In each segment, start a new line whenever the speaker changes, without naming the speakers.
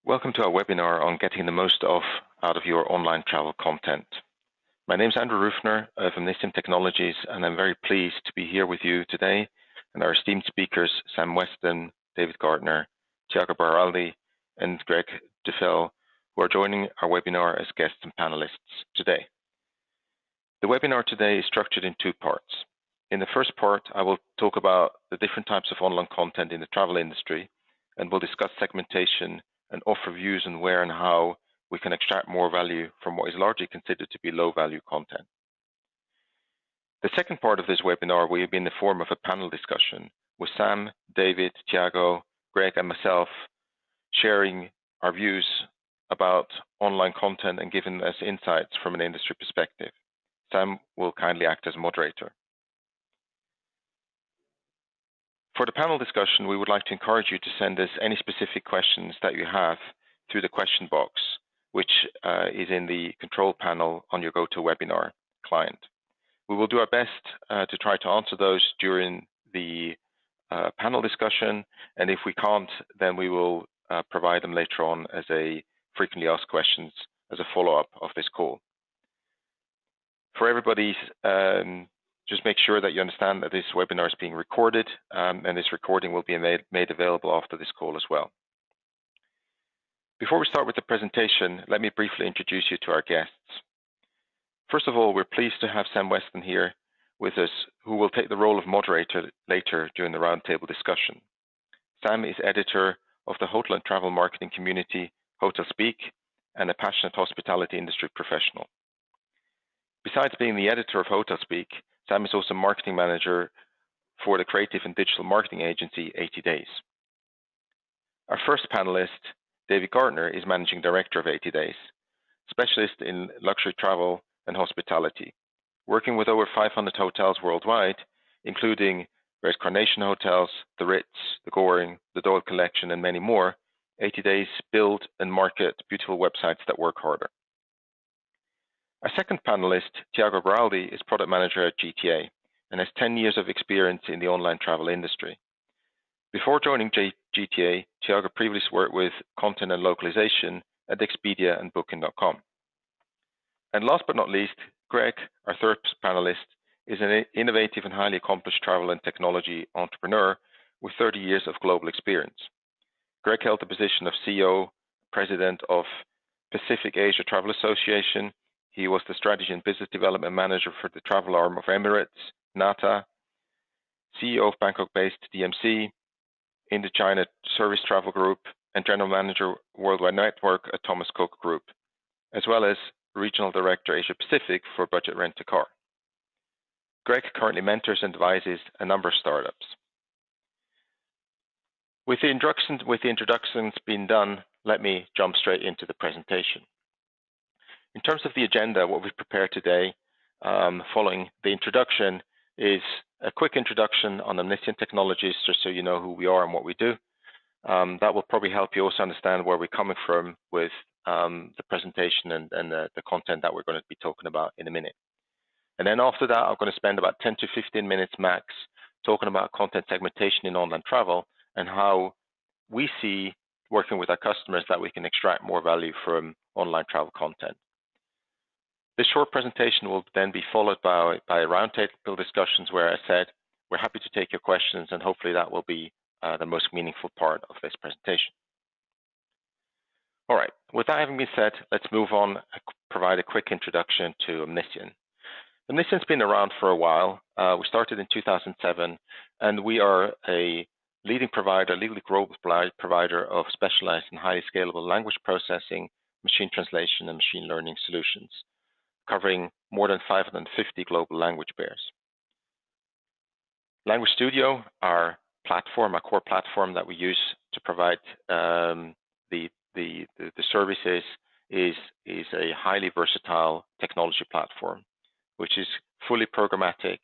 Welcome to our webinar on getting the most out of your online travel content. My name is Andrew Rufner of Omniscient Technologies, and I'm very pleased to be here with you today and our esteemed speakers, Sam Weston, David Gardner, Tiago Baraldi, and Greg Duffel, who are joining our webinar as guests and panelists today. The webinar today is structured in two parts. In the first part, I will talk about the different types of online content in the travel industry, and we'll discuss segmentation and offer views on where and how we can extract more value from what is largely considered to be low-value content. The second part of this webinar will be in the form of a panel discussion with Sam, David, Tiago, Greg, and myself sharing our views about online content and giving us insights from an industry perspective. Sam will kindly act as moderator. For the panel discussion, we would like to encourage you to send us any specific questions that you have through the question box, which is in the control panel on your GoToWebinar client. We will do our best to try to answer those during the panel discussion, and if we can't, then we will provide them later on as a frequently asked questions as a follow-up of this call. For everybody's just make sure that you understand that this webinar is being recorded, and this recording will be made available after this call as well. Before we start with the presentation, let me briefly introduce you to our guests. First of all, we're pleased to have Sam Weston here with us, who will take the role of moderator later during the roundtable discussion. Sam is editor of the hotel and travel marketing community, HotelSpeak, and a passionate hospitality industry professional. Besides being the editor of HotelSpeak, Sam is also marketing manager for the creative and digital marketing agency 80 Days. Our first panelist, David Gardner, is managing director of 80 Days, specialist in luxury travel and hospitality, working with over 500 hotels worldwide, including various Carnation hotels, the Ritz, the Goring, the Doyle Collection, and many more. 80 Days build and market beautiful websites that work harder. Our second panelist, Tiago Baraldi, is product manager at GTA and has 10 years of experience in the online travel industry. Before joining GTA, Tiago previously worked with content and localization at Expedia and Booking.com. And last but not least, Greg, our third panelist, is an innovative and highly accomplished travel and technology entrepreneur with 30 years of global experience. Greg held the position of CEO, president of Pacific Asia Travel Association. He was the strategy and business development manager for the travel arm of Emirates, NATA, CEO of Bangkok-based DMC, Indochina Service Travel Group, and general manager Worldwide Network at Thomas Cook Group, as well as regional director Asia Pacific for Budget Rent-A-Car. Greg currently mentors and advises a number of startups. With the introductions being done, let me jump straight into the presentation. In terms of the agenda, what we've prepared today, following the introduction, is a quick introduction on Omniscient Technologies, just so you know who we are and what we do. That will probably help you also understand where we're coming from with the presentation and the content that we're going to be talking about in a minute. And then after that, I'm going to spend about 10 to 15 minutes max talking about content segmentation in online travel and how we see working with our customers that we can extract more value from online travel content. This short presentation will then be followed by roundtable discussions where I said we're happy to take your questions, and hopefully that will be the most meaningful part of this presentation. All right, with that having been said, let's move on and provide a quick introduction to Omniscient. Omniscient's been around for a while. We started in 2007, and we are a leading provider, legally global provider of specialized and highly scalable language processing, machine translation, and machine learning solutions, covering more than 550 global language pairs. Language Studio, our platform, our core platform that we use to provide the services, is a highly versatile technology platform, which is fully programmatic,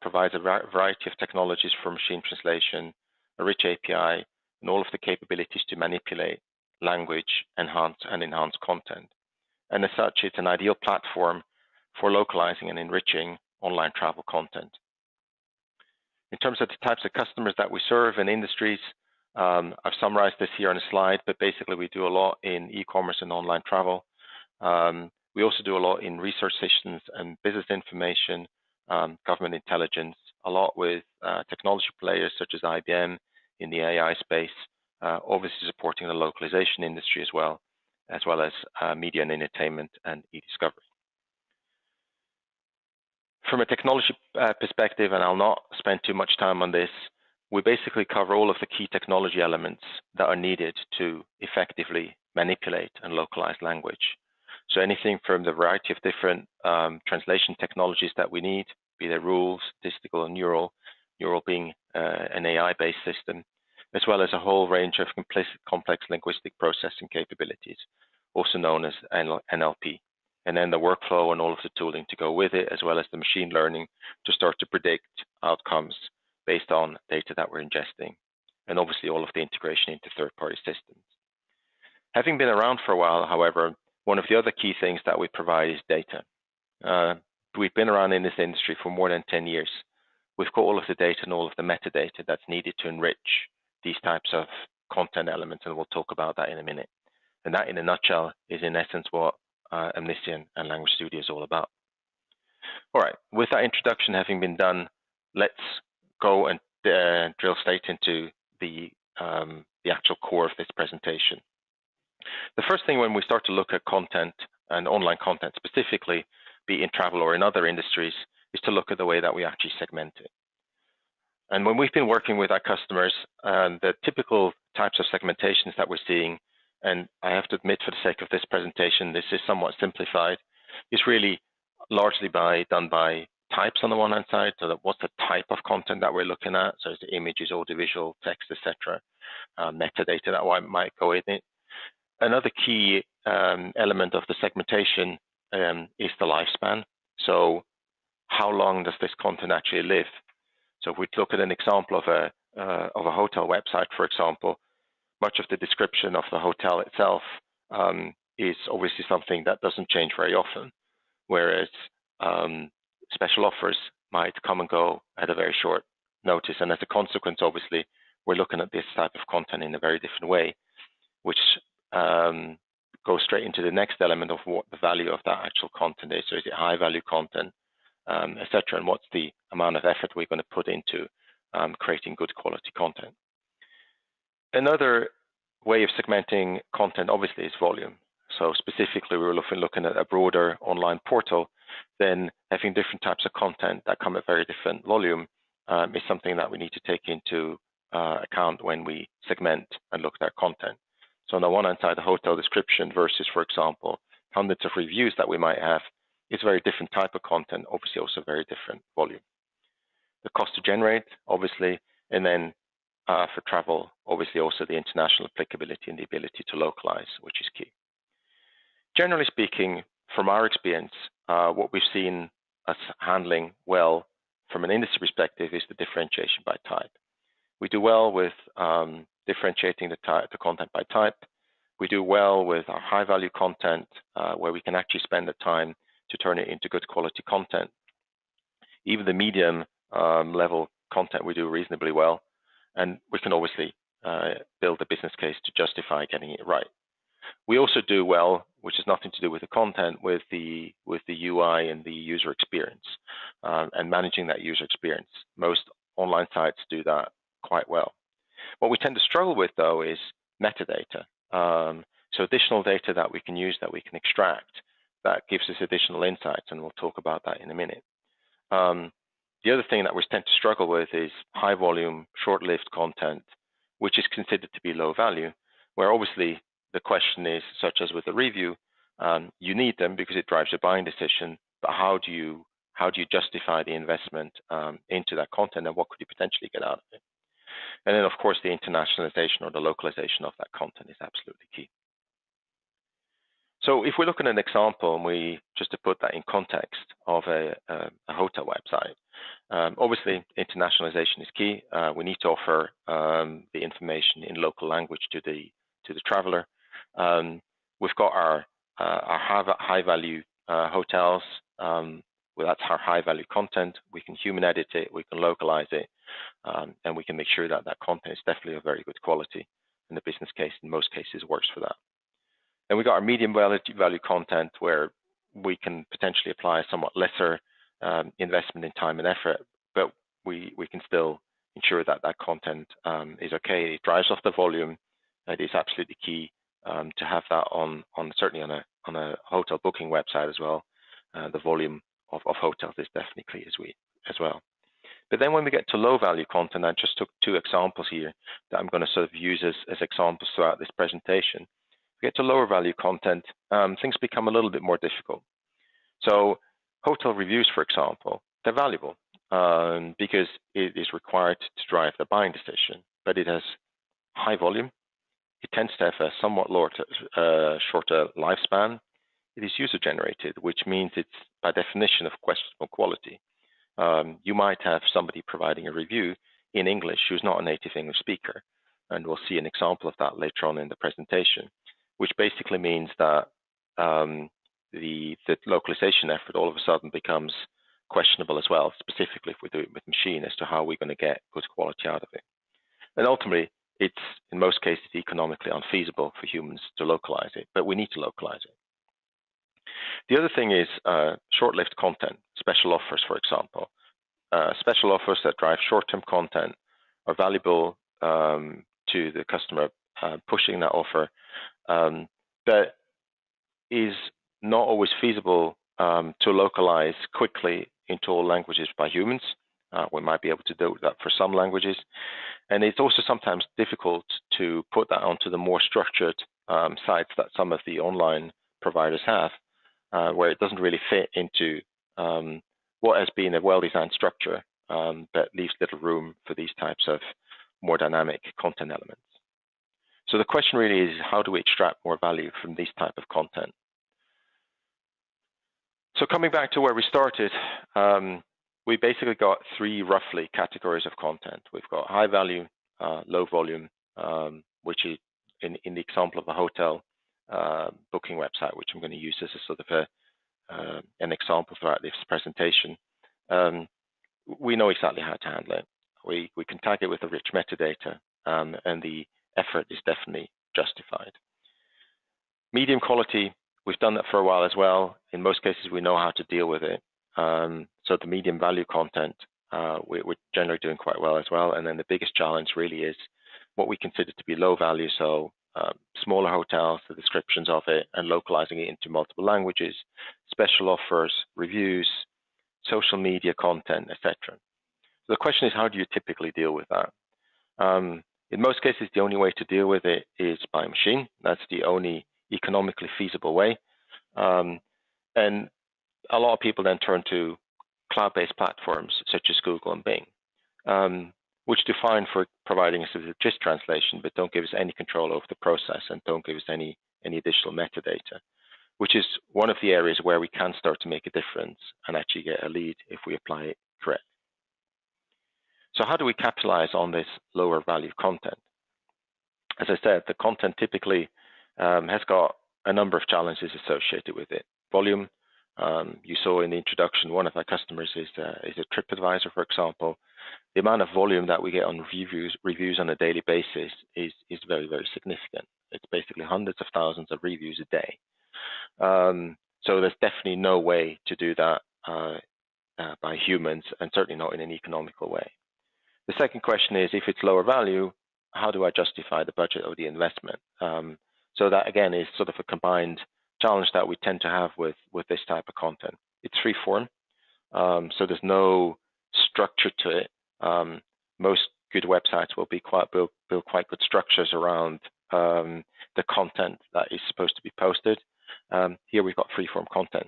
provides a variety of technologies for machine translation, a rich API, and all of the capabilities to manipulate language, enhance content. And as such, it's an ideal platform for localizing and enriching online travel content. In terms of the types of customers that we serve and industries, I've summarized this here on a slide, but basically we do a lot in e-commerce and online travel. We also do a lot in research systems and business information, government intelligence, a lot with technology players such as IBM in the AI space, obviously supporting the localization industry as well as media and entertainment and e-discovery. From a technology perspective, and I'll not spend too much time on this, we basically cover all of the key technology elements that are needed to effectively manipulate and localize language. So anything from the variety of different translation technologies that we need, be they rules, statistical, and neural being an AI-based system, as well as a whole range of complex linguistic processing capabilities, also known as NLP. And then the workflow and all of the tooling to go with it, as well as the machine learning to start to predict outcomes based on data that we're ingesting, and obviously all of the integration into third-party systems. Having been around for a while, however, one of the other key things that we provide is data. We've been around in this industry for more than 10 years. We've got all of the data and all of the metadata that's needed to enrich these types of content elements, and we'll talk about that in a minute. And that, in a nutshell, is in essence what Omniscient and Language Studio is all about. All right, with that introduction having been done, let's go and drill straight into the actual core of this presentation. The first thing when we start to look at content and online content specifically, be it in travel or in other industries, is to look at the way that we actually segment it. And when we've been working with our customers, the typical types of segmentations that we're seeing, and I have to admit for the sake of this presentation, this is somewhat simplified, is really largely done by types on the one hand side, so that what's the type of content that we're looking at, so it's the images, audiovisual, text, etc., metadata that might go in it. Another key element of the segmentation is the lifespan. So how long does this content actually live? So if we look at an example of a hotel website, for example, much of the description of the hotel itself is obviously something that doesn't change very often, whereas special offers might come and go at a very short notice. And as a consequence, obviously, we're looking at this type of content in a very different way, which goes straight into the next element of what the value of that actual content is. So is it high value content, etc., and what's the amount of effort we're going to put into creating good quality content. Another way of segmenting content obviously is volume. So specifically, we're looking at a broader online portal, then having different types of content that come at very different volume is something that we need to take into account when we segment and look at our content. So on the one hand side, the hotel description versus, for example, hundreds of reviews that we might have is a very different type of content, obviously also very different volume. The cost to generate, obviously, and then for travel, obviously also the international applicability and the ability to localize, which is key. Generally speaking, from our experience, what we've seen us handling well from an industry perspective is the differentiation by type. We do well with differentiating the content by type. We do well with our high value content where we can actually spend the time to turn it into good quality content. Even the medium level content we do reasonably well, and we can obviously build a business case to justify getting it right. We also do well, which has nothing to do with the content, with the UI and the user experience and managing that user experience. Most online sites do that quite well. What we tend to struggle with, though, is metadata. So additional data that we can use, that we can extract, that gives us additional insights, and we'll talk about that in a minute. The other thing that we tend to struggle with is high volume, short-lived content, which is considered to be low value, where obviously the question is, such as with the review, you need them because it drives your buying decision, but how do you justify the investment into that content, and what could you potentially get out of it? And then, of course, the internationalization or the localization of that content is absolutely key. So if we look at an example, and we just to put that in context of a hotel website, obviously internationalization is key. We need to offer the information in local language to the traveler. We've got our high value hotels. Well, that's our high value content. We can human edit it. We can localize it. and we can make sure that that content is definitely of very good quality, and the business case in most cases works for that. Then we got our medium value content, where we can potentially apply a somewhat lesser investment in time and effort, but we can still ensure that that content is okay. It drives off the volume. It is absolutely key to have that on certainly on a hotel booking website as well. The volume of hotels is definitely key as well. But then when we get to low value content, I just took two examples here that I'm going to sort of use as examples throughout this presentation. We get to lower value content, things become a little bit more difficult. So hotel reviews, for example, they're valuable because it is required to drive the buying decision, but it has high volume. It tends to have a somewhat shorter lifespan. It is user generated, which means it's by definition of questionable quality. You might have somebody providing a review in English who's not a native English speaker, and we'll see an example of that later on in the presentation, which basically means that the localization effort all of a sudden becomes questionable as well, specifically if we do it with machine, as to how we're going to get good quality out of it. And ultimately, it's in most cases economically unfeasible for humans to localize it, but we need to localize it. The other thing is short-lived content, special offers, for example. Special offers that drive short-term content are valuable to the customer pushing that offer, but is not always feasible to localize quickly into all languages by humans. We might be able to do that for some languages. And it's also sometimes difficult to put that onto the more structured sites that some of the online providers have, where it doesn't really fit into what has been a well-designed structure, but leaves little room for these types of more dynamic content elements. So the question really is, how do we extract more value from this type of content? So coming back to where we started, we basically got three roughly categories of content. We've got high value, low volume, which is in the example of a hotel booking website, which I'm going to use as a sort of an example throughout this presentation. We know exactly how to handle it. We can tag it with a rich metadata, and the effort is definitely justified. Medium quality, we've done that for a while as well. In most cases, we know how to deal with it. So the medium value content, we're generally doing quite well as well. And then the biggest challenge really is what we consider to be low value. So smaller hotels, the descriptions of it, and localizing it into multiple languages, special offers, reviews, social media content, etc. So the question is, how do you typically deal with that? In most cases, the only way to deal with it is by machine. That's the only economically feasible way. And a lot of people then turn to cloud-based platforms such as Google and Bing, which do fine for providing us with a gist translation, but don't give us any control over the process and don't give us any additional metadata, which is one of the areas where we can start to make a difference and actually get a lead if we apply it correctly. So how do we capitalize on this lower value content? As I said, the content typically has got a number of challenges associated with it. Volume, you saw in the introduction, one of our customers is a TripAdvisor, for example. The amount of volume that we get on reviews on a daily basis is very, very significant. It's basically hundreds of thousands of reviews a day. So there's definitely no way to do that by humans, and certainly not in an economical way. The second question is, if it's lower value, how do I justify the budget of the investment? So that, again, is sort of a combined challenge that we tend to have with this type of content. It's free form, so there's no structure to it. Most good websites will build quite good structures around the content that is supposed to be posted. Here we've got free-form content.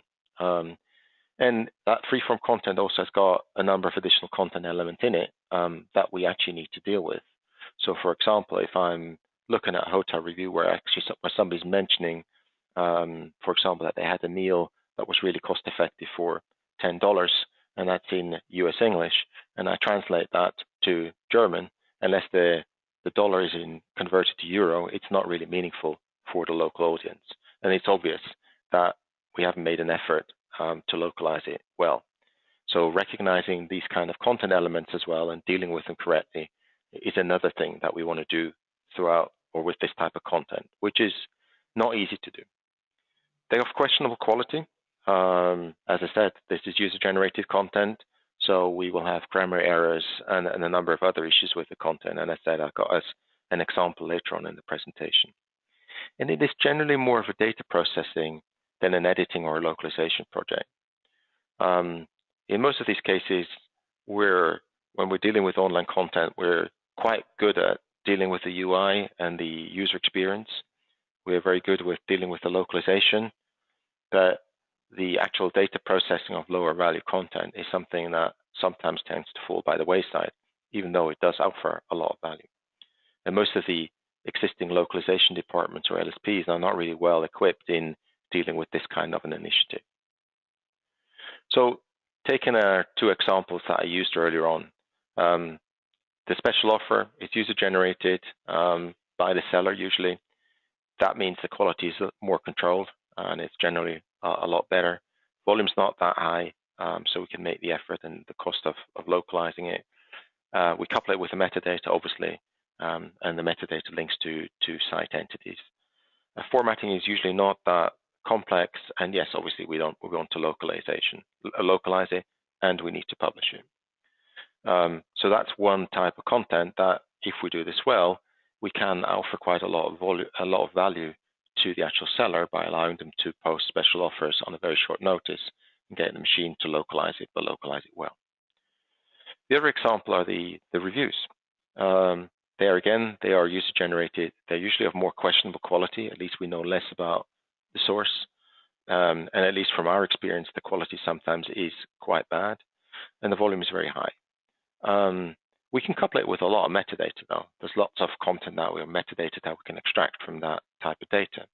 And that free-form content also has got a number of additional content elements in it that we actually need to deal with. So, for example, if I'm looking at a hotel review where actually somebody's mentioning, for example, that they had a meal that was really cost-effective for $10, and that's in US English, and I translate that to German, unless the dollar is converted to euro, it's not really meaningful for the local audience. And it's obvious that we haven't made an effort to localize it well. So recognizing these kind of content elements as well and dealing with them correctly is another thing that we want to do throughout or with this type of content, which is not easy to do. They have questionable quality. As I said, this is user-generated content, so we will have grammar errors and a number of other issues with the content. And as I said, I've got us an example later on in the presentation. And it is generally more of a data processing than an editing or localization project. In most of these cases, when we're dealing with online content, we're quite good at dealing with the UI and the user experience. We're very good with dealing with the localization, but the actual data processing of lower value content is something that sometimes tends to fall by the wayside, even though it does offer a lot of value. And most of the existing localization departments or LSPs are not really well equipped in dealing with this kind of an initiative. So taking our two examples that I used earlier on, the special offer is user-generated by the seller usually. That means the quality is more controlled and it's generally a lot better. Volume's not that high, so we can make the effort and the cost of localizing it. We couple it with the metadata, obviously, and the metadata links to site entities. Formatting is usually not that complex, and yes, obviously we want to localize it, and we need to publish it. So that's one type of content that, if we do this well, we can offer quite a lot of value to the actual seller by allowing them to post special offers on a very short notice and getting the machine to localize it, but localize it well. The other example are the reviews. There again, they are user-generated. They're usually of more questionable quality. At least we know less about the source. And at least from our experience, the quality sometimes is quite bad, and the volume is very high. We can couple it with a lot of metadata, though. There's lots of content that we have metadata that we can extract from that type of data.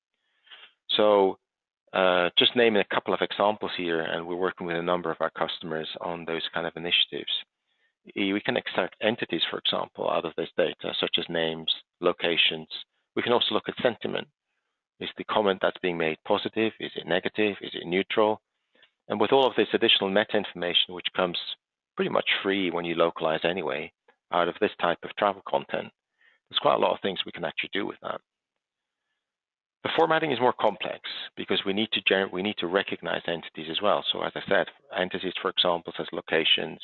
So just naming a couple of examples here, and we're working with a number of our customers on those kind of initiatives. We can extract entities, for example, out of this data, such as names, locations. We can also look at sentiment. Is the comment that's being made positive? Is it negative? Is it neutral? And with all of this additional meta information, which comes pretty much free when you localize anyway, out of this type of travel content, there's quite a lot of things we can actually do with that. The formatting is more complex because we need to recognize entities as well. So as I said, entities, for example, as locations,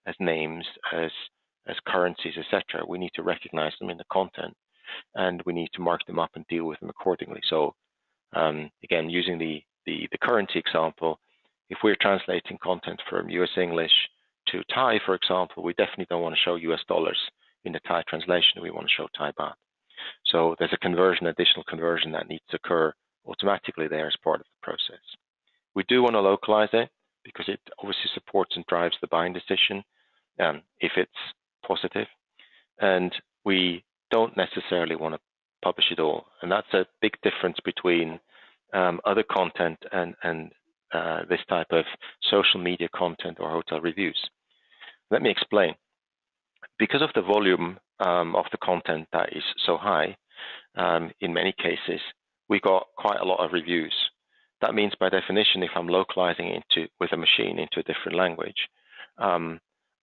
as names, as currencies, etc. We need to recognize them in the content, and we need to mark them up and deal with them accordingly. So again, using the currency example, if we're translating content from US English to Thai, for example, we definitely don't want to show US dollars in the Thai translation. We want to show Thai baht. So there's a additional conversion that needs to occur automatically there as part of the process. We do want to localize it because it obviously supports and drives the buying decision if it's positive. And we don't necessarily want to publish it all. And that's a big difference between other content and this type of social media content or hotel reviews. Let me explain. Because of the volume of the content that is so high, in many cases, we got quite a lot of reviews. That means by definition, if I'm localizing with a machine into a different language,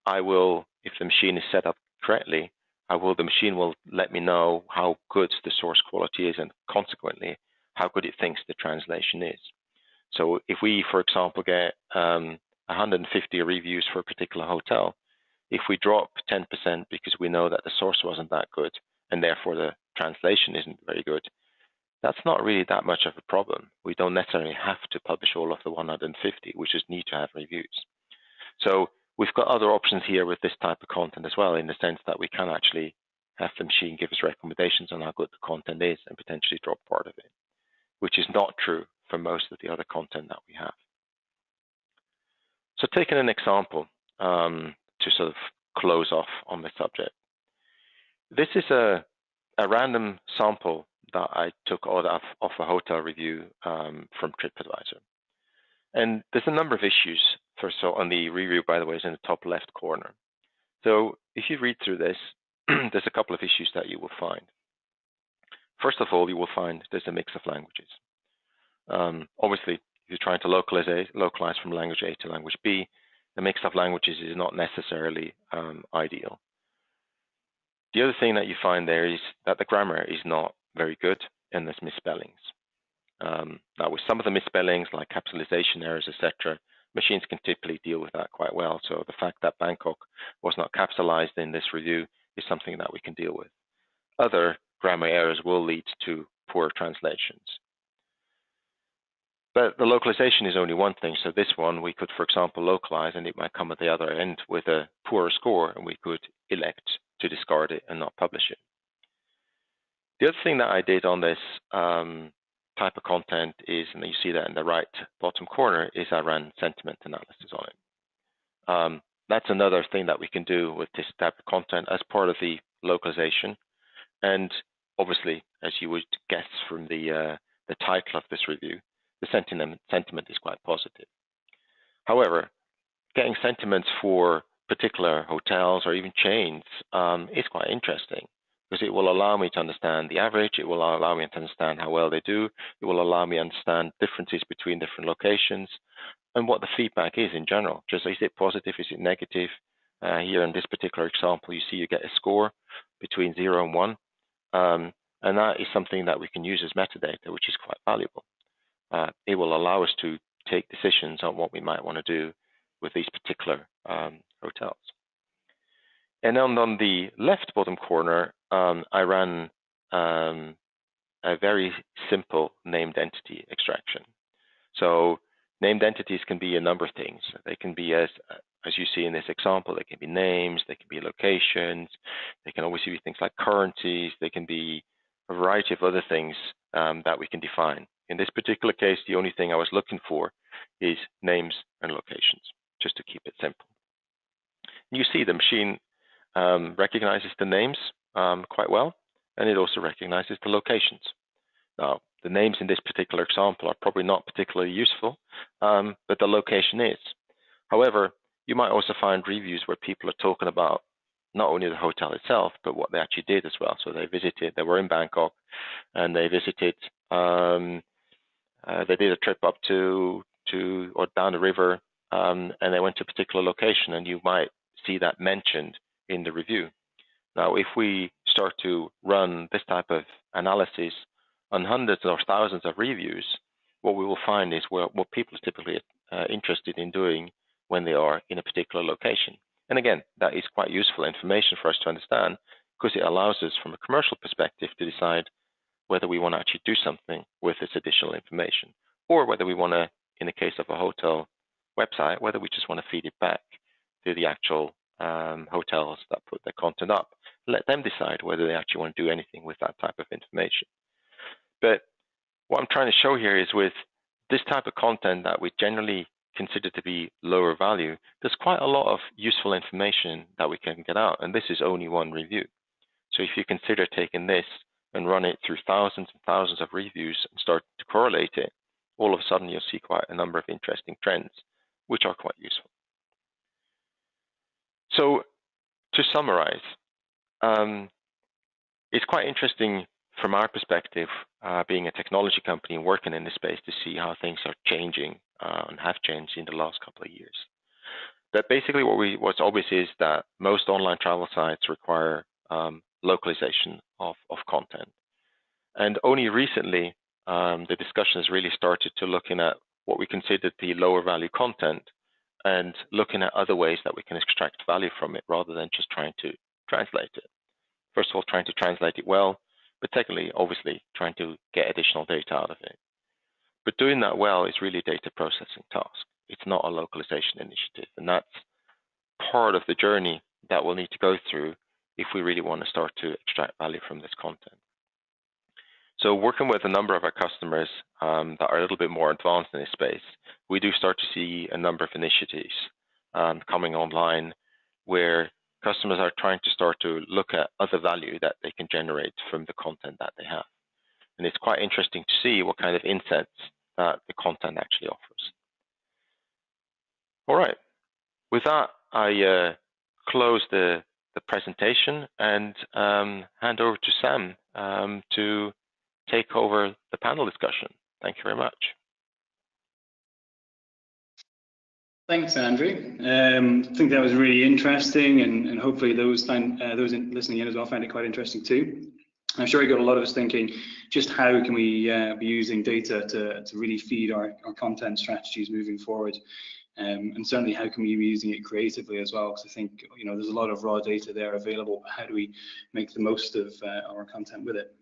I will, if the machine is set up correctly, the machine will let me know how good the source quality is and consequently how good it thinks the translation is. So if we, for example, get 150 reviews for a particular hotel, if we drop 10% because we know that the source wasn't that good and therefore the translation isn't very good, that's not really that much of a problem. We don't necessarily have to publish all of the 150. We just need to have reviews. So we've got other options here with this type of content as well, in the sense that we can actually have the machine give us recommendations on how good the content is and potentially drop part of it, which is not true for most of the other content that we have. So taking an example to sort of close off on the subject. This is a random sample that I took out of a hotel review from TripAdvisor. And there's a number of issues. First of all, on the review, by the way, is in the top left corner. So if you read through this, there's a couple of issues that you will find. First of all, you will find there's a mix of languages. Obviously, if you're trying to localize from language A to language B, a mix of languages is not necessarily ideal. The other thing that you find there is that the grammar is not very good and there's misspellings. Now, with some of the misspellings like capitalization errors, etc., machines can typically deal with that quite well. So the fact that Bangkok was not capitalized in this review is something that we can deal with. Other grammar errors will lead to poor translations. But the localization is only one thing. So this one we could, for example, localize and it might come at the other end with a poorer score and we could elect to discard it and not publish it. The other thing that I did on this type of content is, and you see that in the right bottom corner, is I ran sentiment analysis on it. That's another thing that we can do with this type of content as part of the localization. And obviously, as you would guess from the title of this review, the sentiment is quite positive. However, getting sentiments for particular hotels or even chains is quite interesting because it will allow me to understand the average, it will allow me to understand how well they do, it will allow me to understand differences between different locations and what the feedback is in general. Just is it positive, is it negative? Here in this particular example, you see you get a score between 0 and 1, and that is something that we can use as metadata, which is quite valuable. It will allow us to take decisions on what we might want to do with these particular hotels. And then on the left bottom corner, I ran a very simple named entity extraction. So named entities can be a number of things. They can be, as you see in this example, they can be names, they can be locations, they can obviously be things like currencies, they can be a variety of other things that we can define. In this particular case, the only thing I was looking for is names and locations, just to keep it simple. You see the machine recognizes the names quite well, and it also recognizes the locations. Now, the names in this particular example are probably not particularly useful, but the location is. However, you might also find reviews where people are talking about not only the hotel itself, but what they actually did as well. So they were in Bangkok, and they visited, they did a trip up to or down the river, and they went to a particular location, and you might see that mentioned in the review. Now, if we start to run this type of analysis on hundreds or thousands of reviews, what we will find is what people are typically interested in doing when they are in a particular location. And again, that is quite useful information for us to understand because it allows us from a commercial perspective to decide whether we want to actually do something with this additional information or whether we want to, in the case of a hotel website, whether we just want to feed it back to the actual hotels that put their content up. Let them decide whether they actually want to do anything with that type of information. But what I'm trying to show here is with this type of content that we generally consider to be lower value, there's quite a lot of useful information that we can get out, and this is only one review. So if you consider taking this and run it through thousands and thousands of reviews and start to correlate it, all of a sudden you'll see quite a number of interesting trends, which are quite useful. So to summarize, it's quite interesting from our perspective, being a technology company and working in this space, to see how things are changing and have changed in the last couple of years. But basically what's obvious is that most online travel sites require localization of content. And only recently, the discussion has really started to looking at what we consider the lower value content and looking at other ways that we can extract value from it rather than just trying to translate it. First of all, trying to translate it well, but secondly, obviously, trying to get additional data out of it. But doing that well is really a data processing task. It's not a localization initiative, and that's part of the journey that we'll need to go through if we really want to start to extract value from this content. So working with a number of our customers that are a little bit more advanced in this space, we do start to see a number of initiatives coming online where customers are trying to start to look at other value that they can generate from the content that they have. And it's quite interesting to see what kind of insights that the content actually offers. All right. With that, I close the presentation and hand over to Sam to take over the panel discussion. Thank you very much.
Thanks, Andrew. I think that was really interesting, and hopefully those listening in as well find it quite interesting too. I'm sure it got a lot of us thinking, just how can we be using data to really feed our content strategies moving forward, and certainly how can we be using it creatively as well? Because I think there's a lot of raw data there available. But how do we make the most of our content with it?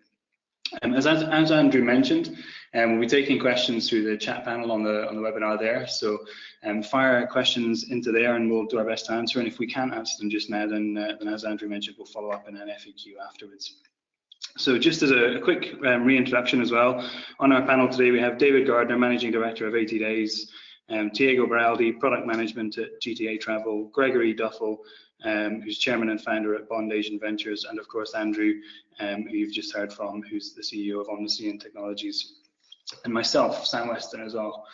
As Andrew mentioned, we'll be taking questions through the chat panel on the webinar there. So fire questions into there, and we'll do our best to answer. And if we can't answer them just now, then as Andrew mentioned, we'll follow up in an FAQ afterwards. So just as a quick reintroduction as well, on our panel today we have David Gardner, Managing Director of 80 Days, Diego Beraldi, Product Management at GTA Travel, Gregory Duffel, who's Chairman and Founder at Bond Asian Ventures, and of course Andrew, who you've just heard from, who's the CEO of Omniscient Technologies, and myself, Sam Weston, as well.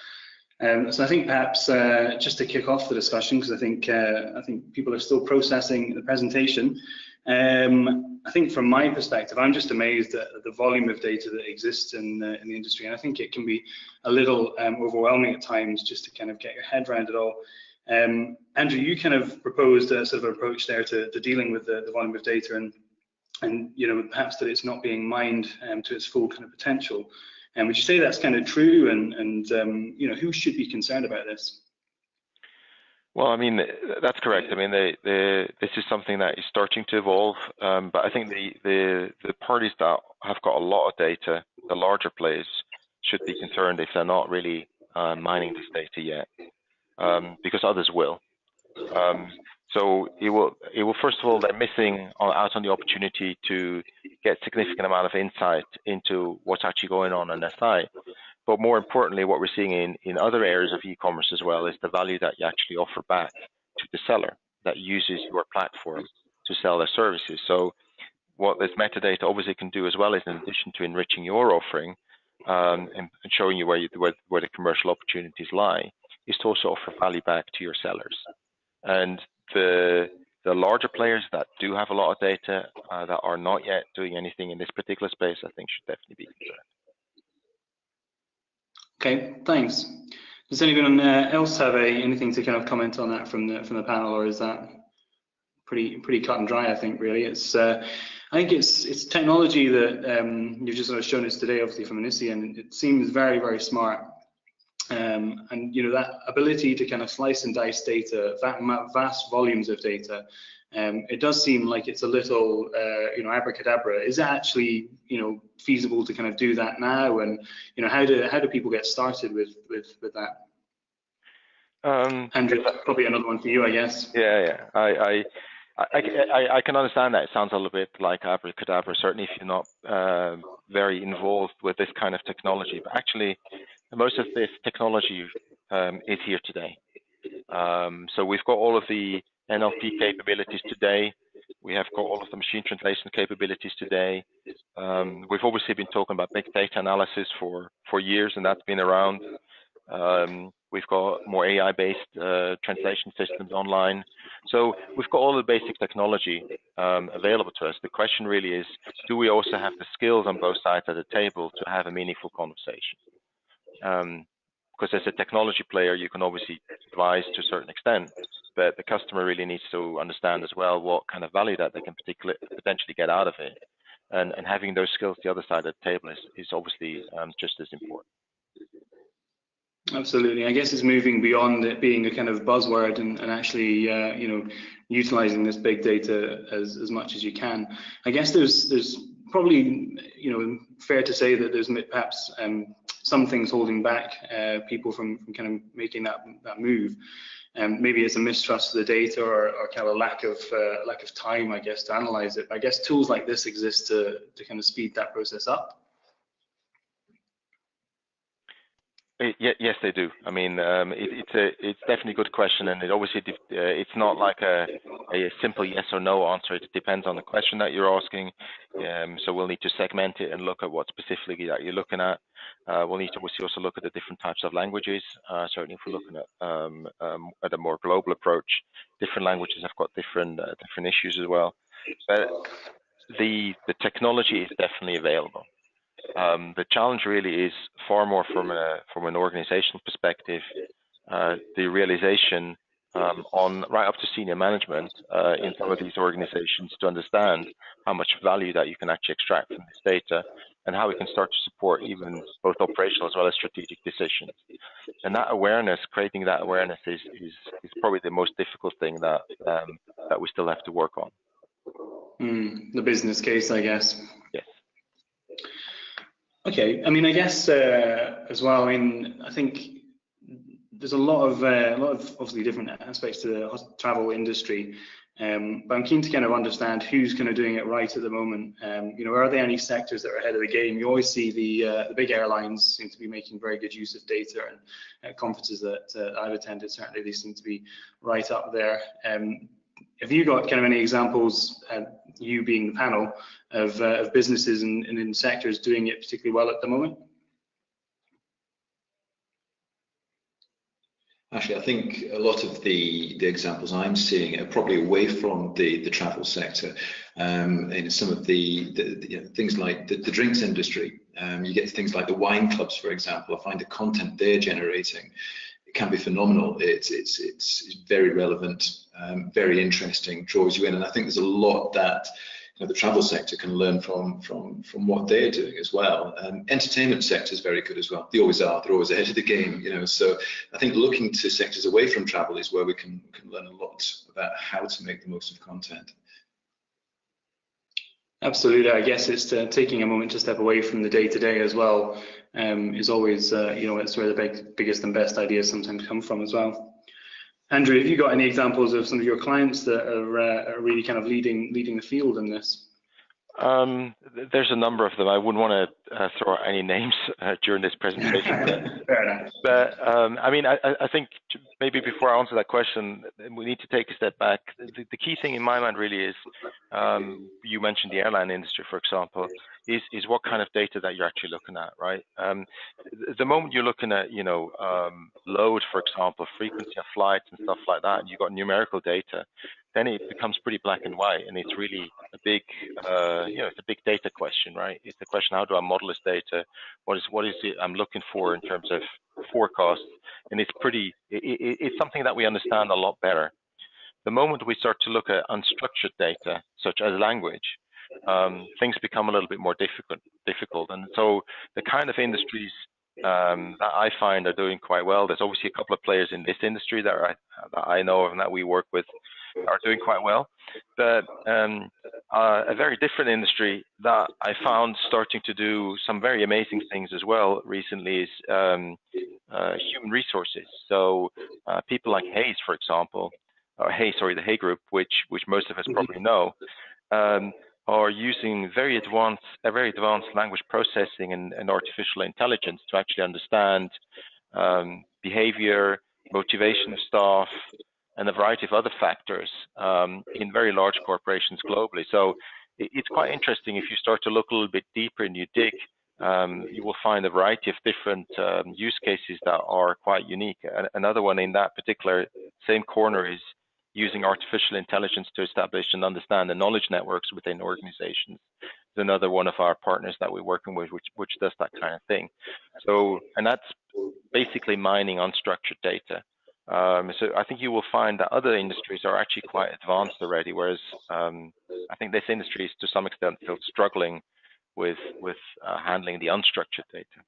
So I think perhaps just to kick off the discussion, because I think people are still processing the presentation. I think from my perspective, I'm just amazed at the volume of data that exists in the industry, and I think it can be a little overwhelming at times just to kind of get your head around it all. Andrew, you kind of proposed a sort of approach there to dealing with the volume of data, and perhaps that it's not being mined to its full kind of potential. And would you say that's kind of true? And who should be concerned about this?
Well, I mean, that's correct. I mean, this is something that is starting to evolve, but I think the parties that have got a lot of data, the larger players, should be concerned if they're not really mining this data yet, because others will. So it will first of all, they're missing out on the opportunity to get significant amount of insight into what's actually going on their site. But more importantly, what we're seeing in other areas of e-commerce as well is the value that you actually offer back to the seller that uses your platform to sell their services. So what this metadata obviously can do as well is, in addition to enriching your offering and showing you where the commercial opportunities lie, is to also offer value back to your sellers. And the larger players that do have a lot of data that are not yet doing anything in this particular space, I think should definitely be concerned.
Okay, thanks. Does anyone else have anything to kind of comment on that from the panel, or is that pretty cut and dry? I think really it's it's technology that you've just sort of shown us today, obviously from Omniscient, and it seems very, very smart. And that ability to kind of slice and dice data, vast volumes of data, it does seem like it's a little abracadabra. Is it actually feasible to kind of do that now? And how do people get started with that? Andrew, that's probably another one for you, I guess.
Yeah. I can understand that. It sounds a little bit like abracadabra, certainly if you're not very involved with this kind of technology. But actually, most of this technology is here today. So we've got all of the NLP capabilities today. We have got all of the machine translation capabilities today. We've obviously been talking about big data analysis for years, and that's been around. We've got more AI-based translation systems online. So we've got all the basic technology available to us. The question really is, do we also have the skills on both sides of the table to have a meaningful conversation? Because as a technology player, you can obviously advise to a certain extent, but the customer really needs to understand as well what kind of value that they can potentially get out of it. And having those skills the other side of the table is obviously just as important.
Absolutely. I guess it's moving beyond it being a kind of buzzword and actually, utilizing this big data as much as you can. I guess there's probably, fair to say that there's perhaps some things holding back people from kind of making that move. Maybe it's a mistrust of the data or kind of a lack of time, I guess, to analyze it. But I guess tools like this exist to kind of speed that process up.
Yes, they do. I mean, it's definitely a good question, and it obviously it's not like a simple yes or no answer. It depends on the question that you're asking. So we'll need to segment it and look at what specifically that you're looking at. We'll need to obviously also look at the different types of languages. Certainly, if we're looking at a more global approach, different languages have got different issues as well. But the technology is definitely available. The challenge really is far more from an organizational perspective, the realization on right up to senior management in some of these organizations to understand how much value that you can actually extract from this data and how we can start to support even both operational as well as strategic decisions. And that awareness, creating that awareness is probably the most difficult thing that we still have to work on.
The business case, I guess.
Yes.
Okay. I mean, I guess as well. I mean, I think there's a lot of obviously different aspects to the travel industry, but I'm keen to kind of understand who's kind of doing it right at the moment. You know, are there any sectors that are ahead of the game? You always see the big airlines seem to be making very good use of data, and at conferences that I've attended, certainly they seem to be right up there. Have you got kind of any examples, you being the panel, of businesses and in sectors doing it particularly well at the moment?
Actually, I think a lot of the examples I'm seeing are probably away from the travel sector. In some of the you know, things like the drinks industry, you get things like the wine clubs, for example. I find the content they're generating, it can be phenomenal. It's very relevant, very interesting, draws you in, and I think there's a lot that the travel sector can learn from what they're doing as well. Entertainment sector is very good as well. They always are. They're always ahead of the game, you know. So I think looking to sectors away from travel is where we can learn a lot about how to make the most of content.
Absolutely. I guess it's taking a moment to step away from the day-to-day as well is always, you know, it's where the biggest and best ideas sometimes come from as well. Andrew, have you got any examples of some of your clients that are really kind of leading the field in this?
There's a number of them. I wouldn't want to throw out any names during this presentation.
Fair enough.
But I mean, I think maybe before I answer that question, we need to take a step back. The key thing in my mind really is, you mentioned the airline industry, for example, is what kind of data that you're actually looking at, right? The moment you're looking at, you know, load, for example, frequency of flights and stuff like that, and you've got numerical data, then it becomes pretty black and white, and it's really a big, you know, it's a big data question, right? It's the question, how do I model this data? What is it I'm looking for in terms of forecasts? And it's it's something that we understand a lot better. The moment we start to look at unstructured data, such as language, things become a little bit more difficult. And so the kind of industries that I find are doing quite well, there's obviously a couple of players in this industry that I know of and that we work with are doing quite well. But a very different industry that I found starting to do some very amazing things as well recently is human resources. So people like Hays, for example, or the Hay Group, which most of us probably know, are using very advanced language processing and artificial intelligence to actually understand behavior, motivation of staff, and a variety of other factors in very large corporations globally. So it's quite interesting. If you start to look a little bit deeper and you dig, you will find a variety of different use cases that are quite unique. Another one in that particular same corner is using artificial intelligence to establish and understand the knowledge networks within organizations. It's another one of our partners that we're working with, which does that kind of thing. So, and that's basically mining unstructured data. So I think you will find that other industries are actually quite advanced already, whereas I think this industry is to some extent still struggling with handling the unstructured data.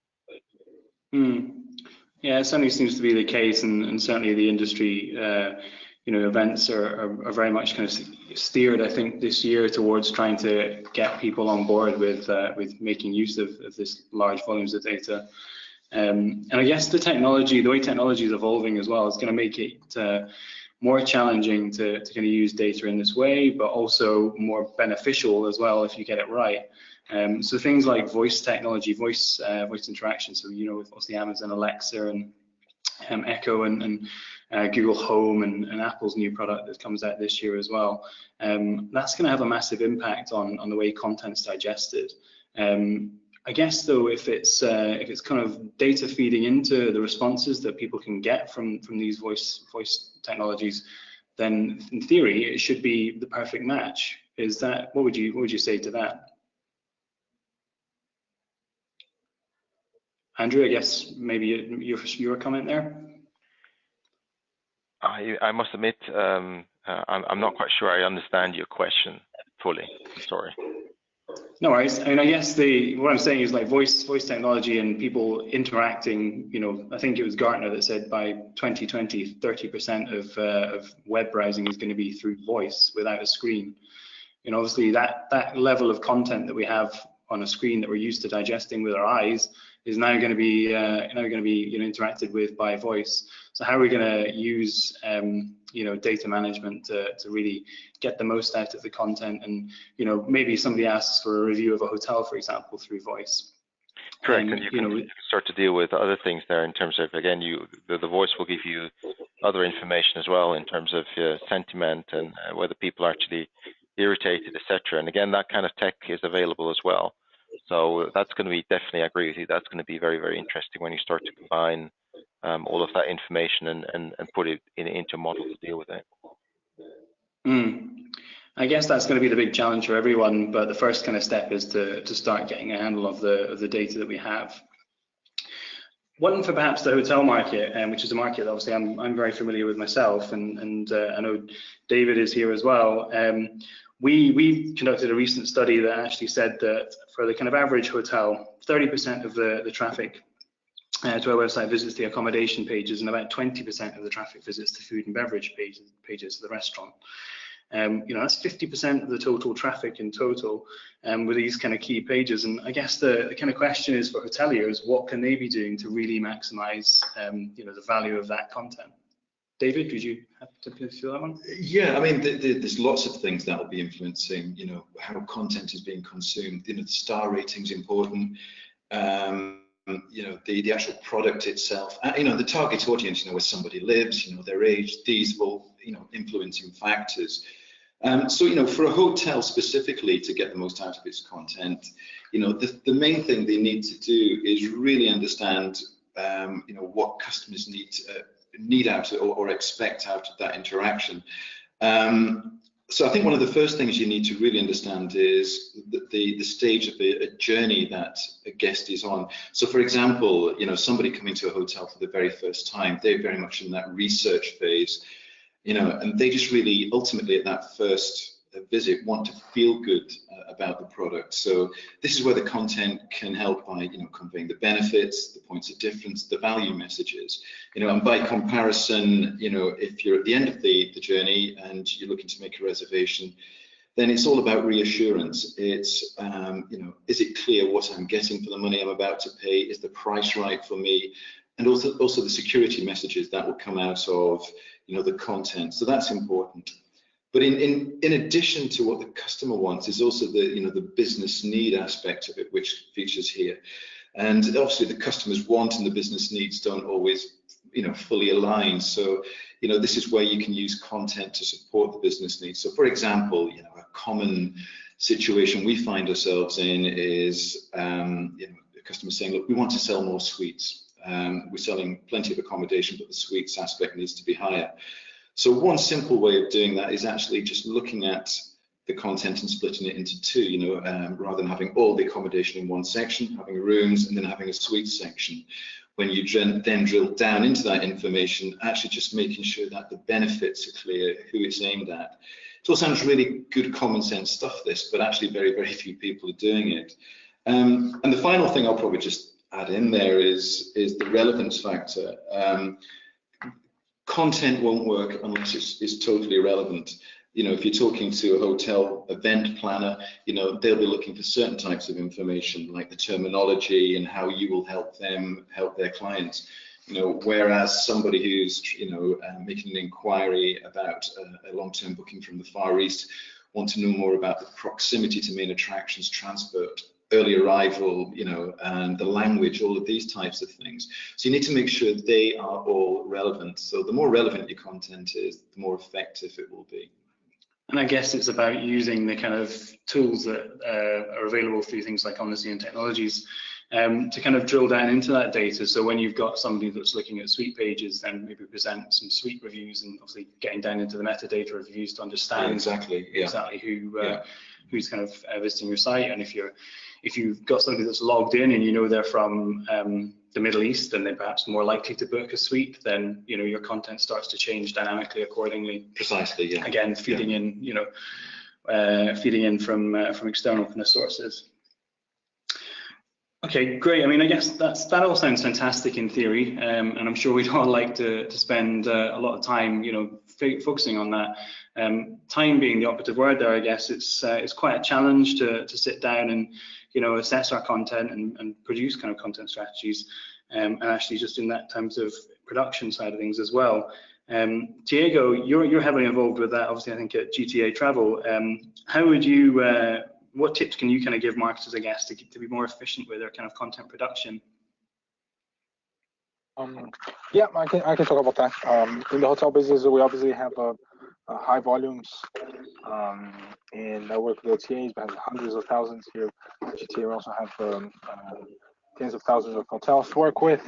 Yeah, it certainly seems to be the case, and certainly the industry you know, events are very much kind of steered, I think, this year towards trying to get people on board with making use of this large volumes of data. And I guess the way technology is evolving as well is going to make it more challenging to kind of use data in this way, but also more beneficial as well if you get it right. So things like voice technology, voice interaction. So, you know, with the Amazon Alexa and Echo and Google Home and Apple's new product that comes out this year as well. That's going to have a massive impact on the way content's digested. I guess though, if it's kind of data feeding into the responses that people can get from these voice technologies, then in theory it should be the perfect match. Is that what would you say to that? Andrew, I guess maybe your comment there.
I must admit, I'm not quite sure I understand your question fully. I'm sorry.
No worries. I mean, I guess what I'm saying is like voice technology and people interacting. You know, I think it was Gartner that said by 2020, 30% of web browsing is going to be through voice without a screen. You know, obviously that level of content that we have on a screen that we're used to digesting with our eyes is now going to be interacted with by voice. So how are we going to use data management to really get the most out of the content? And maybe somebody asks for a review of a hotel, for example, through voice.
Correct, and you can start to deal with other things there in terms of, again, the voice will give you other information as well in terms of sentiment and whether people are actually irritated, etc. And again, that kind of tech is available as well. So that's going to be, definitely, I agree with you, that's going to be very, very interesting when you start to combine all of that information and put it into a model to deal with it.
I guess that's going to be the big challenge for everyone, but the first kind of step is to start getting a handle of the data that we have. One for perhaps the hotel market, which is a market that obviously I'm very familiar with myself, and I know David is here as well. We conducted a recent study that actually said that for the kind of average hotel, 30% of the traffic to our website visits the accommodation pages, and about 20% of the traffic visits the food and beverage pages of the restaurant. That's 50% of the total traffic in total with these kind of key pages. And I guess the kind of question is for hoteliers, what can they be doing to really maximize the value of that content? David, would you have to feel that one?
Yeah, I mean, there's lots of things that will be influencing, how content is being consumed. The star rating's important. The actual product itself. The target audience, where somebody lives, their age. These will, influencing factors. So, for a hotel specifically to get the most out of its content, the main thing they need to do is really understand, what customers need out or expect out of that interaction. So I think one of the first things you need to really understand is the stage of a journey that a guest is on. So for example, somebody coming to a hotel for the very first time, they're very much in that research phase, and they just really ultimately at that first visit want to feel good about the product. So this is where the content can help by conveying the benefits, the points of difference, the value messages, and by comparison, if you're at the end of the journey and you're looking to make a reservation, then it's all about reassurance. It's is it clear what I'm getting for the money I'm about to pay? Is the price right for me? And also the security messages that will come out of the content. So that's important. But in addition to what the customer wants is also the business need aspect of it, which features here. And obviously the customer's want and the business needs don't always fully align. So this is where you can use content to support the business needs. So for example, a common situation we find ourselves in is the customer saying, look, we want to sell more suites. We're selling plenty of accommodation, but the suites aspect needs to be higher. So one simple way of doing that is actually just looking at the content and splitting it into two, rather than having all the accommodation in one section, having rooms and then having a suite section. When you then drill down into that information, actually just making sure that the benefits are clear, who it's aimed at. It all sounds really good common sense stuff, this, but actually very, very few people are doing it. And the final thing I'll probably just add in there is the relevance factor. Content won't work unless it's totally relevant. If you're talking to a hotel event planner, they'll be looking for certain types of information like the terminology and how you will help them help their clients. Whereas somebody who's making an inquiry about a long-term booking from the Far East want to know more about the proximity to main attractions, transport, early arrival, and the language, all of these types of things. So you need to make sure they are all relevant. So the more relevant your content is, the more effective it will be.
And I guess it's about using the kind of tools that are available through things like Omniscient Technologies to kind of drill down into that data. So when you've got somebody that's looking at suite pages, then maybe present some suite reviews and obviously getting down into the metadata reviews to understand exactly who's kind of visiting your site. And if you've got somebody that's logged in and they're from the Middle East and they're perhaps more likely to book a suite, then your content starts to change dynamically accordingly.
Precisely, yeah.
Again, feeding in, feeding in from external kind of sources. Okay, great. I mean, I guess that all sounds fantastic in theory, and I'm sure we'd all like to spend a lot of time, focusing on that. Time being the operative word there, I guess it's quite a challenge to sit down and assess our content and produce kind of content strategies, and actually just in that terms of production side of things as well. Diego, you're heavily involved with that, obviously. I think at GTA Travel. How would you? What tips can you kind of give marketers, I guess, to be more efficient with their kind of content production?
Yeah, I can talk about that. In the hotel business, we obviously have high volumes, and I work with OTAs, but have hundreds of thousands here. GTA, we also have tens of thousands of hotels to work with.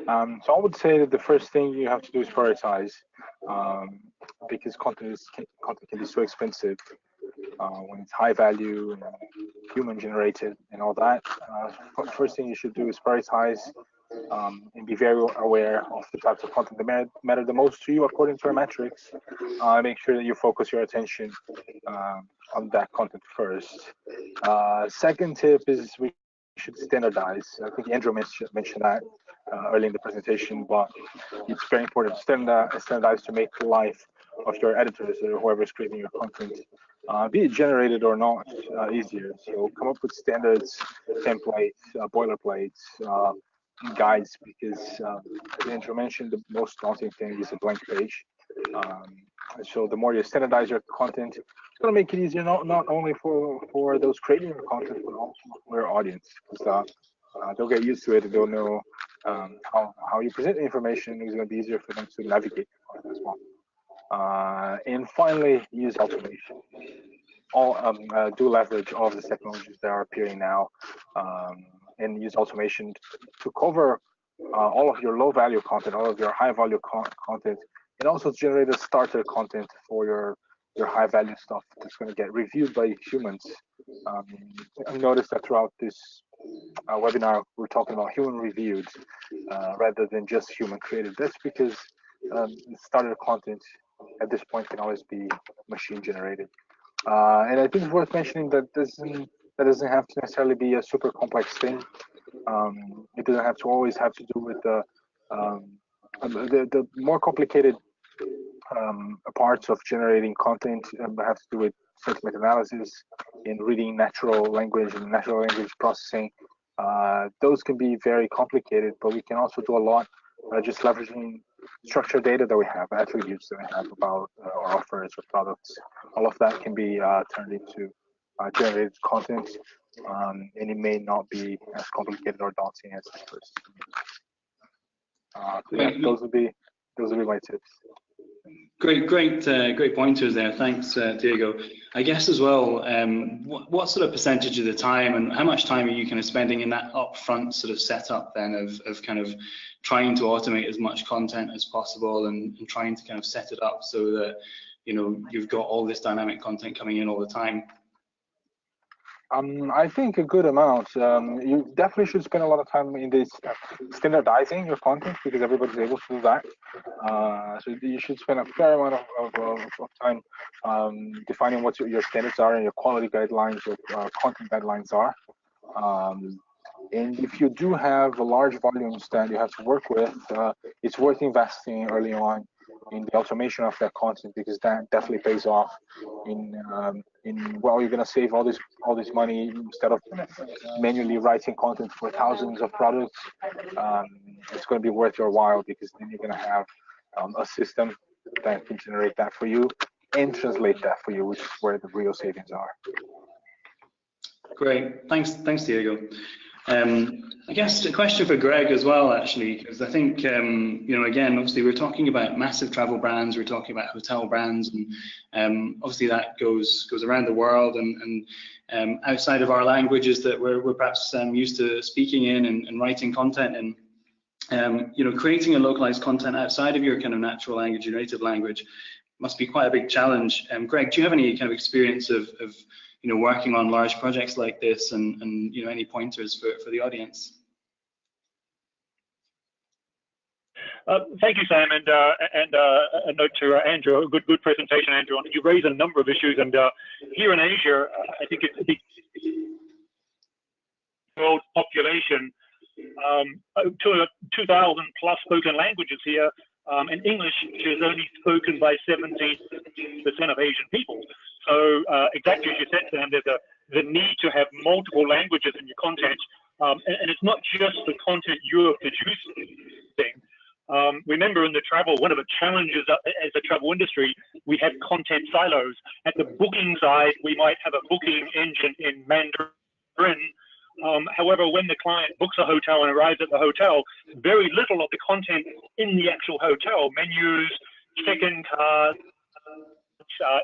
So I would say that the first thing you have to do is prioritize, because content can be so expensive when it's high value and human generated and all that. First thing you should do is prioritize and be very aware of the types of content that matter the most to you according to our metrics. Make sure that you focus your attention on that content first. Second tip is we should standardize. I think Andrew mentioned that early in the presentation, but it's very important to standardize to make the life of your editors or whoever is creating your content, be it generated or not, easier. So come up with standards, templates, boilerplates, guides, because as Andrew mentioned, the most daunting thing is a blank page. So the more you standardize your content, it's going to make it easier not only for those creating your content, but also for your audience, because they'll get used to it and they'll know how you present the information. Is going to be easier for them to navigate as well. And finally, use automation. Do leverage all of the technologies that are appearing now, and use automation to cover all of your low-value content, all of your high-value content, and also generate a starter content for your high-value stuff that's going to get reviewed by humans. I noticed that throughout this webinar, we're talking about human reviewed rather than just human created. That's because starter content at this point can always be machine generated. And I think it's worth mentioning that that doesn't have to necessarily be a super complex thing. It doesn't have to always have to do with the more complicated parts of generating content have to do with sentiment analysis and reading natural language and natural language processing. Those can be very complicated, but we can also do a lot just leveraging structured data that we have, attributes that we have about our offers or products. All of that can be turned into generated content, and it may not be as complicated or daunting as at first. Yeah, those would be my tips.
Great pointers there. Thanks, Diego. I guess as well, what sort of percentage of the time and how much time are you kind of spending in that upfront sort of setup then of kind of trying to automate as much content as possible and trying to kind of set it up so that you've got all this dynamic content coming in all the time?
I think a good amount. You definitely should spend a lot of time in this standardizing your content, because everybody's able to do that. So you should spend a fair amount of time defining what your standards are and your quality guidelines, your content guidelines are. And if you do have a large volumes that you have to work with, it's worth investing early on in the automation of that content, because that definitely pays off well, you're going to save all this money instead of manually writing content for thousands of products. It's going to be worth your while, because then you're going to have a system that can generate that for you and translate that for you, which is where the real savings are.
Great, thanks Diego. I guess a question for Greg as well, actually, because I think, again, obviously we're talking about massive travel brands, we're talking about hotel brands, and obviously that goes around the world and outside of our languages that we're perhaps used to speaking in and writing content in. Creating a localized content outside of your kind of natural language, your native language, must be quite a big challenge. Greg, do you have any kind of experience of working on large projects like this, and any pointers for the audience?
Thank you, Sam, and a note to Andrew. Good presentation, Andrew. You raised a number of issues, and here in Asia, I think it's the world population, 2,000 plus spoken languages here, and English is only spoken by 17% of Asian people. So exactly as you said, Sam, there's the need to have multiple languages in your content, and it's not just the content you're producing. Remember in the travel, one of the challenges as a travel industry, we have content silos. At the booking side, we might have a booking engine in Mandarin. However, when the client books a hotel and arrives at the hotel, very little of the content in the actual hotel, menus, check-in cards,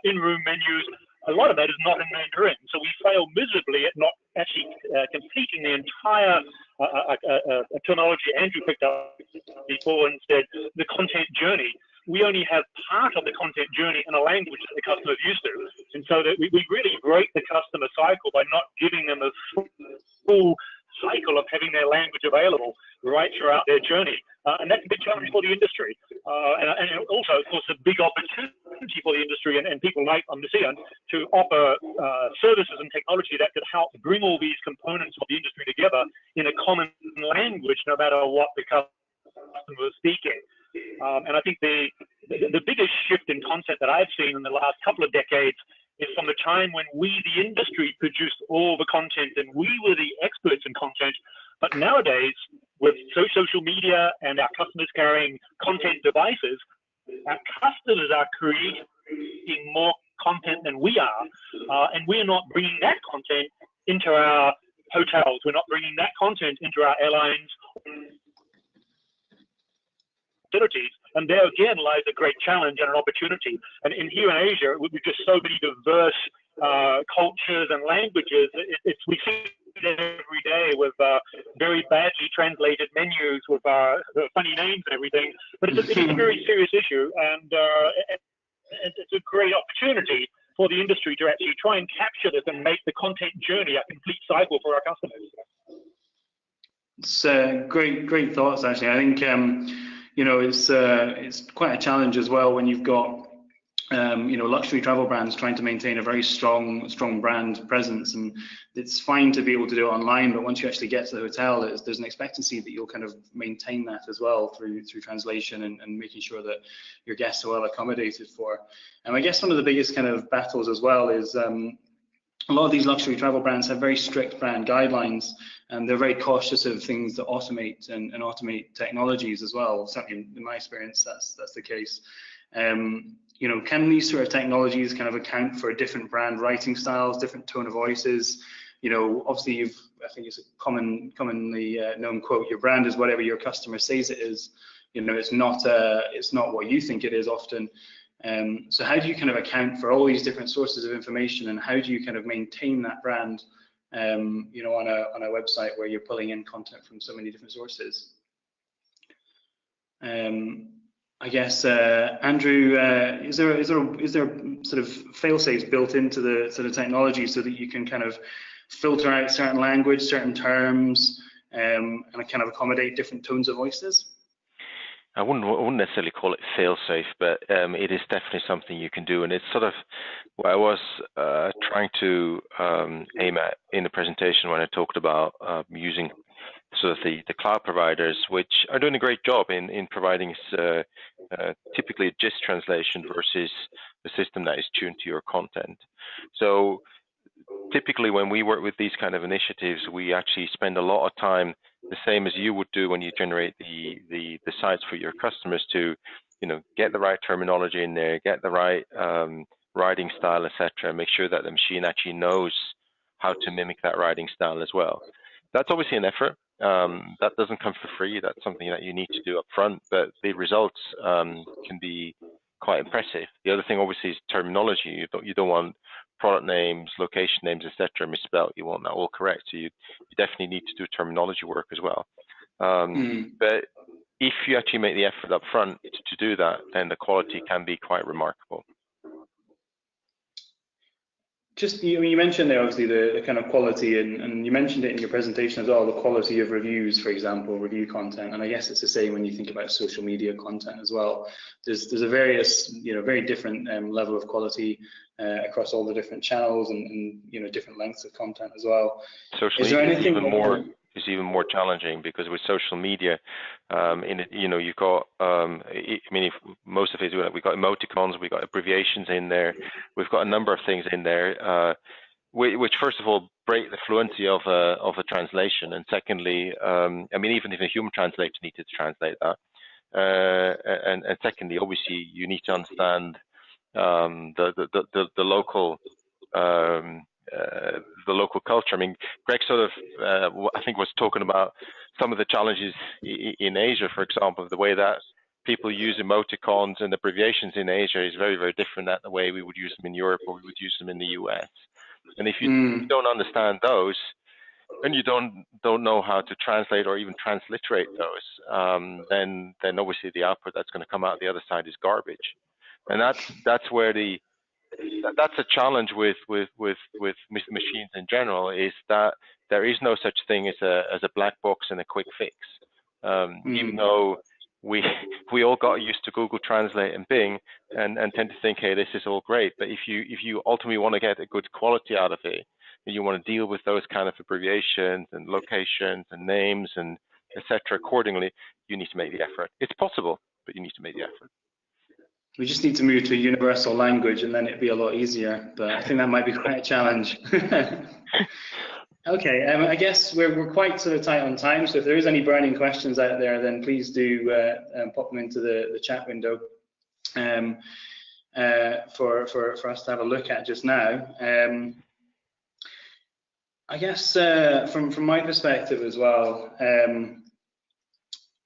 in-room menus, a lot of that is not in Mandarin. So we fail miserably at not actually completing the entire terminology Andrew picked up before and said the content journey. We only have part of the content journey in a language that the customer is used to. And so that we really break the customer cycle by not giving them a full cycle of having their language available right throughout their journey. And that's a big challenge for the industry. And also, of course, a big opportunity for the industry and people like Omnicient to offer services and technology that could help bring all these components of the industry together in a common language, no matter what the customer is speaking. And I think the biggest shift in content that I've seen in the last couple of decades is from the time when we, the industry, produced all the content and we were the experts in content. But nowadays, with social media and our customers carrying content devices, our customers are creating more content than we are, and we're not bringing that content into our hotels. We're not bringing that content into our airlines facilities. And there again lies a great challenge and an opportunity. And here in Asia, with just so many diverse cultures and languages, we see it every day with very badly translated menus with funny names and everything. But it's a very serious issue, and it's a great opportunity for the industry to actually try and capture this and make the content journey a complete cycle for our customers.
It's great thoughts, actually. I think it's quite a challenge as well when you've got luxury travel brands trying to maintain a very strong brand presence, and it's fine to be able to do it online, but once you actually get to the hotel, there's an expectancy that you'll kind of maintain that as well through translation and making sure that your guests are well accommodated for. And I guess one of the biggest kind of battles as well is a lot of these luxury travel brands have very strict brand guidelines, and they're very cautious of things that automate and automate technologies as well. Certainly in my experience, that's the case. Can these sort of technologies kind of account for different brand writing styles, different tone of voices? Obviously I think it's a commonly known quote, your brand is whatever your customer says it is. It's not what you think it is often. So how do you kind of account for all these different sources of information, and how do you kind of maintain that brand on a website where you're pulling in content from so many different sources? I guess Andrew, is there sort of fail-safes built into the sort of technology so that you can kind of filter out certain language, certain terms, and kind of accommodate different tones of voices?
I wouldn't necessarily call it fail-safe, but it is definitely something you can do, and it's sort of what I was trying to aim at in the presentation when I talked about using sort of the cloud providers, which are doing a great job in providing typically a GIST translation versus the system that is tuned to your content. So typically when we work with these kind of initiatives, we actually spend a lot of time, the same as you would do when you generate the sites for your customers, to get the right terminology in there, get the right writing style, etc., make sure that the machine actually knows how to mimic that writing style as well. That's obviously an effort. That doesn't come for free. That's something that you need to do up front, but the results can be quite impressive. The other thing obviously is terminology. You don't want product names, location names, etc. misspelled. You want that all correct. So you definitely need to do terminology work as well. But if you actually make the effort up front to do that, then the quality can be quite remarkable.
Just you mentioned there obviously the kind of quality, and you mentioned it in your presentation as well, the quality of reviews, for example, review content, and I guess it's the same when you think about social media content as well. There's a various, very different level of quality across all the different channels, and different lengths of content as well.
Social media is even more challenging, because with social media, you've got, most of it, we've got emoticons, we've got abbreviations in there, we've got a number of things in there, which first of all break the fluency of a translation, and secondly, even if a human translator needed to translate that, and secondly, obviously, you need to understand the local. The local culture. Greg sort of, I think, was talking about some of the challenges in Asia, for example. The way that people use emoticons and abbreviations in Asia is very, very different than the way we would use them in Europe or we would use them in the US. And if you don't understand those, and you don't know how to translate or even transliterate those, then obviously the output that's going to come out the other side is garbage. And that's where that's a challenge with machines in general, is that there is no such thing as a black box and a quick fix. Even though we all got used to Google Translate and Bing and tend to think, hey, this is all great. But if you ultimately want to get a good quality out of it, and you want to deal with those kind of abbreviations and locations and names and etc. accordingly, you need to make the effort. It's possible, but you need to make the effort.
We just need to move to a universal language, and then it'd be a lot easier, but I think that might be quite a challenge. Okay, I guess we're quite sort of tight on time, so if there is any burning questions out there, then please do pop them into the chat window for us to have a look at just now. I guess from my perspective as well,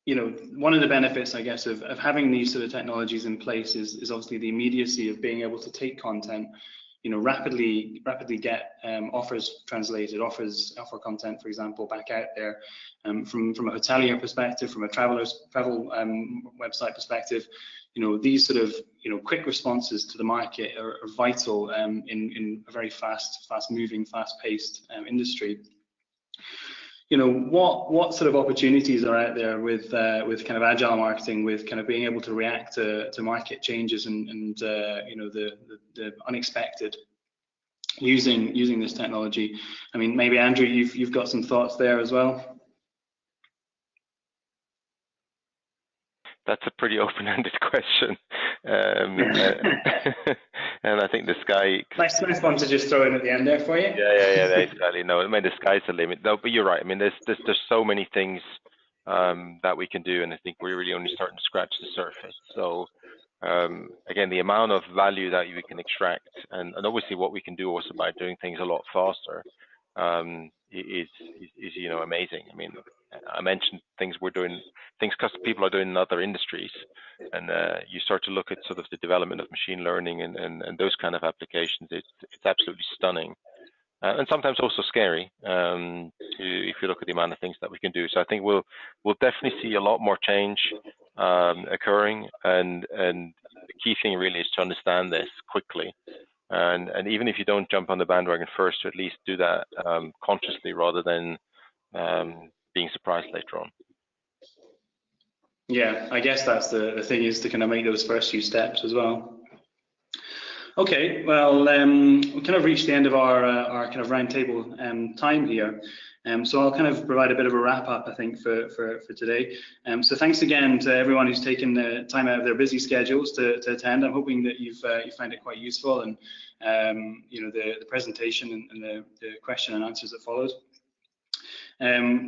one of the benefits, I guess, of having these sort of technologies in place is obviously the immediacy of being able to take content, rapidly get offers translated, offer content, for example, back out there. From a hotelier perspective, from a travel website perspective, these sort of quick responses to the market are vital in a very fast-moving, fast-paced industry. What sort of opportunities are out there with kind of agile marketing, with kind of being able to react to market changes and the unexpected using this technology? Maybe Andrew, you've got some thoughts there as well.
That's a pretty open-ended question, and I think the sky.
Nice one to just throw in at the end there for you.
Yeah, exactly. No, the sky's the limit. No, but you're right. There's so many things that we can do, and I think we're really only starting to scratch the surface. So again, the amount of value that we can extract, and obviously what we can do also by doing things a lot faster, is amazing. I mentioned things we're doing, things people are doing in other industries, and you start to look at sort of the development of machine learning and those kind of applications. It's absolutely stunning, and sometimes also scary if you look at the amount of things that we can do. So I think we'll definitely see a lot more change occurring, and the key thing really is to understand this quickly. And even if you don't jump on the bandwagon first, to at least do that consciously rather than being surprised later on.
Yeah, I guess that's the thing, is to kind of make those first few steps as well. Okay, well, we kind of reached the end of our kind of roundtable time here. So I'll kind of provide a bit of a wrap up, I think, for today. So thanks again to everyone who's taken the time out of their busy schedules to attend. I'm hoping that you find it quite useful, and the presentation and the question and answers that followed.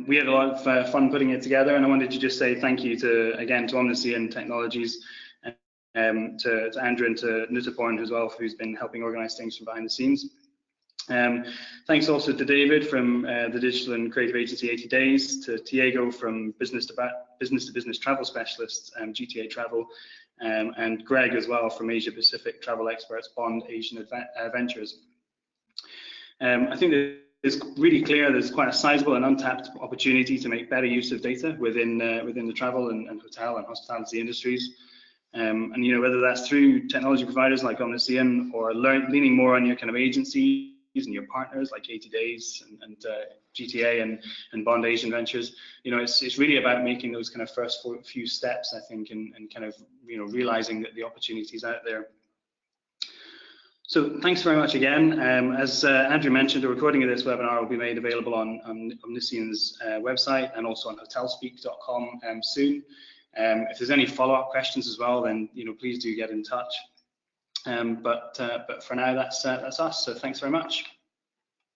We had a lot of fun putting it together, and I wanted to just say thank you to Omniscient Technologies, to Andrew and to Nutuporn as well, who's been helping organize things from behind the scenes. Thanks also to David from the digital and creative agency 80 Days, to Diego from business to business travel specialists, GTA Travel, and Greg as well from Asia Pacific travel experts, Bond Asian Ventures. I think that it's really clear there's quite a sizable and untapped opportunity to make better use of data within the travel and hotel and hospitality industries. And whether that's through technology providers like Omniscient, or leaning more on your kind of agency and your partners like 80 Days and GTA and Bond Asian Ventures. You know, it's really about making those kind of first few steps, I think, and kind of, you know, realizing that the opportunities out there. So thanks very much again. As Andrew mentioned, the recording of this webinar will be made available on Omniscient's website and also on hotelspeak.com soon. If there's any follow-up questions as well, then, you know, please do get in touch. But for now, that's us. So thanks very much.